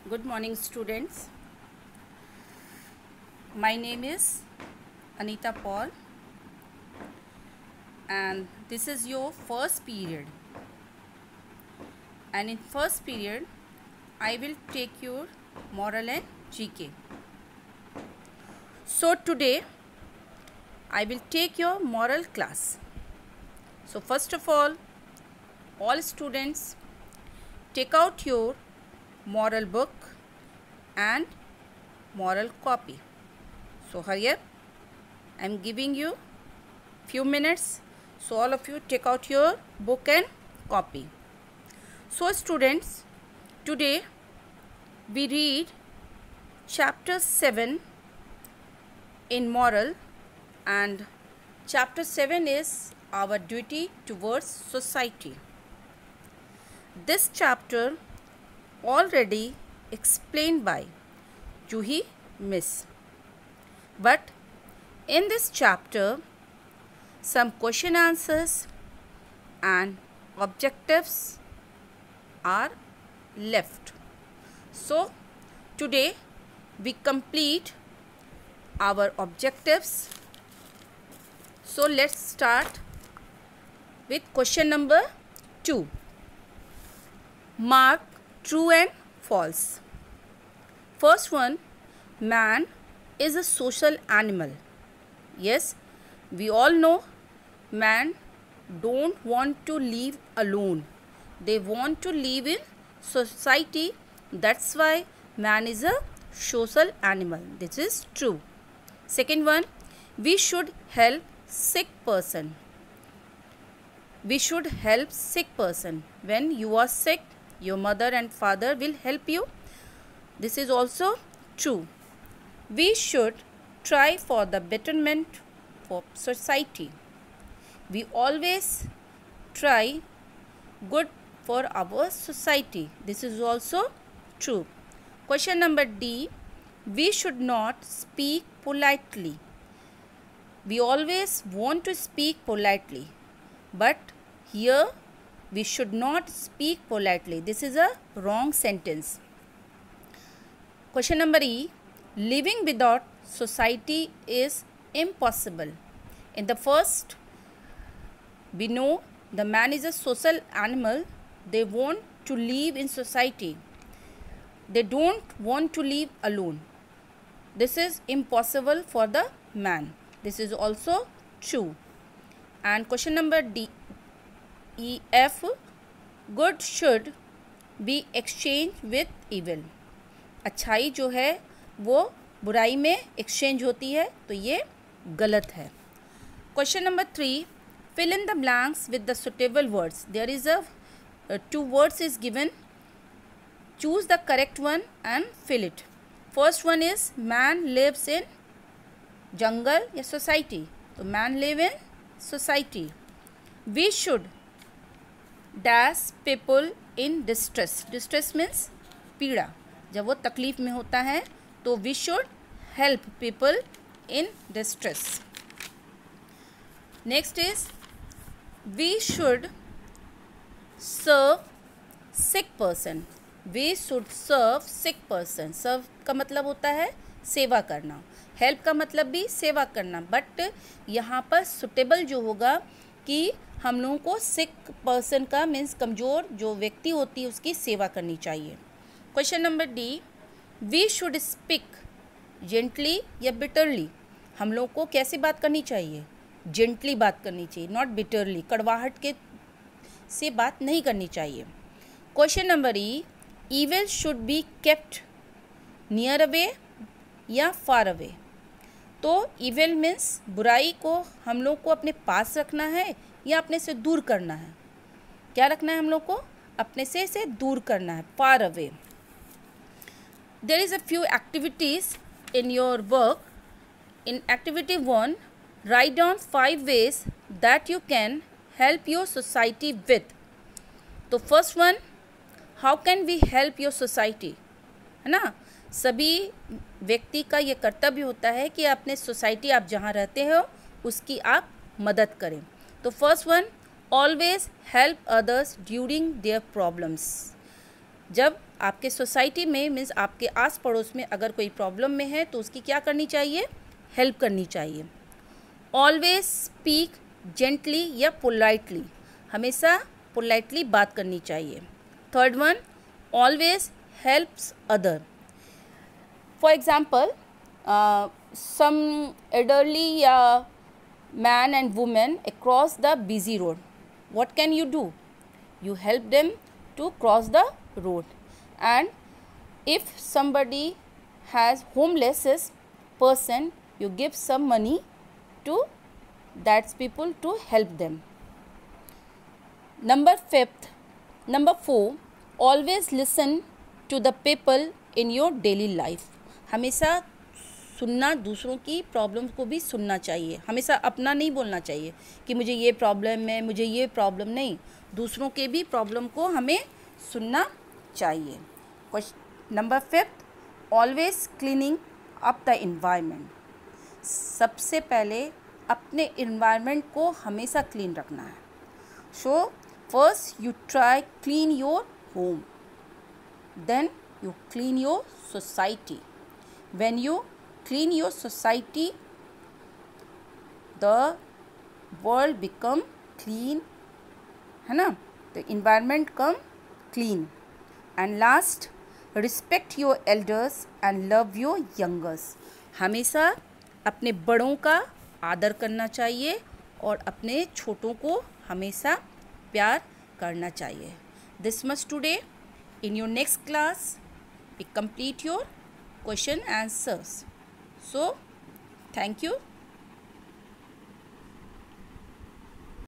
Good morning, students. My name is Anita Paul, and this is your first period. And in first period, I will take your moral and GK. So today, I will take your moral class. So first of all students, take out your moral book and moral copy. So here I am giving you few minutes, so all of you take out your book and copy. So students, today we read chapter 7 in moral, and chapter 7 is our duty towards society. This chapter already explained by Juhi Miss, but in this chapter some question answers and objectives are left. So today we complete our objectives. So let's start with question number 2. Mark true and false. First one, man is a social animal. Yes, we all know man don't want to live alone. They want to live in society. That's why man is a social animal. This is true. Second one, we should help sick person. We should help sick person. When you are sick, your mother and father will help you. This is also true. We should try for the betterment of society. We always try good for our society. This is also true. Question number D. We should not speak politely. We always want to speak politely, but here we should not speak politely. This is a wrong sentence. Question number E. Living without society is impossible. In the first, we know the man is a social animal. They want to live in society. They don't want to live alone. This is impossible for the man. This is also true. And question number D. E, F. Good should be exchanged with evil. अच्छाई जो है वो बुराई में exchange होती है, तो ये गलत है. Question number 3. Fill in the blanks with the suitable words. There is a 2 words is given. Choose the correct one and fill it. First one is man lives in jungle या society. तो man live in society. We should dash people in distress. Distress means पीड़ा. जब वो तकलीफ में होता है तो we should help people in distress. Next is we should serve sick person. We should serve sick person. Serve का मतलब होता है सेवा करना. हेल्प का मतलब भी सेवा करना, बट यहाँ पर सुटेबल जो होगा कि हम लोगों को सिक पर्सन का मीन्स कमज़ोर जो व्यक्ति होती है उसकी सेवा करनी चाहिए. Question number D. We should speak gently या बिटरली. हम लोग को कैसे बात करनी चाहिए? जेंटली बात करनी चाहिए, नॉट बिटरली. कड़वाहट के से बात नहीं करनी चाहिए. Question number E. Evil should be kept near away या फार अवे. तो ईविल मीन्स बुराई को हम लोग को अपने पास रखना है या अपने से दूर करना है. क्या रखना है हम लोग को? अपने से दूर करना है, far away. There is a few activities in your work. In activity 1, write down 5 ways that you can help your society with. तो first one, how can we help your society? है ना. सभी व्यक्ति का ये कर्तव्य होता है कि अपने सोसाइटी आप जहाँ रहते हो उसकी आप मदद करें. तो first one, always help others during their problems. जब आपके सोसाइटी में मीन्स आपके आस पड़ोस में अगर कोई प्रॉब्लम में है तो उसकी क्या करनी चाहिए, हेल्प करनी चाहिए। ऑलवेज स्पीक जेंटली या पोलाइटली, हमेशा पोलाइटली बात करनी चाहिए। Third one, always helps other. For example some elderly या man and woman across the busy road, what can you do? You help them to cross the road. And if somebody has homeless person, you give some money to that people to help them. Number 4, always listen to the people in your daily life. हमेशा सुनना, दूसरों की problem को भी सुनना चाहिए, हमेशा अपना नहीं बोलना चाहिए कि मुझे ये प्रॉब्लम है, मुझे ये प्रॉब्लम नहीं, दूसरों के भी प्रॉब्लम को हमें सुनना चाहिए। Number 5, always cleaning up the environment. सबसे पहले अपने इन्वायरमेंट को हमेशा क्लीन रखना है। So first you try clean your home, then you clean your society. When you clean your society, the world become clean, है ना, the environment come clean. And last, respect your elders and love your youngers. हमेशा अपने बड़ों का आदर करना चाहिए और अपने छोटों को हमेशा प्यार करना चाहिए. This much today. In your next class, complete your question answers. So, thank you.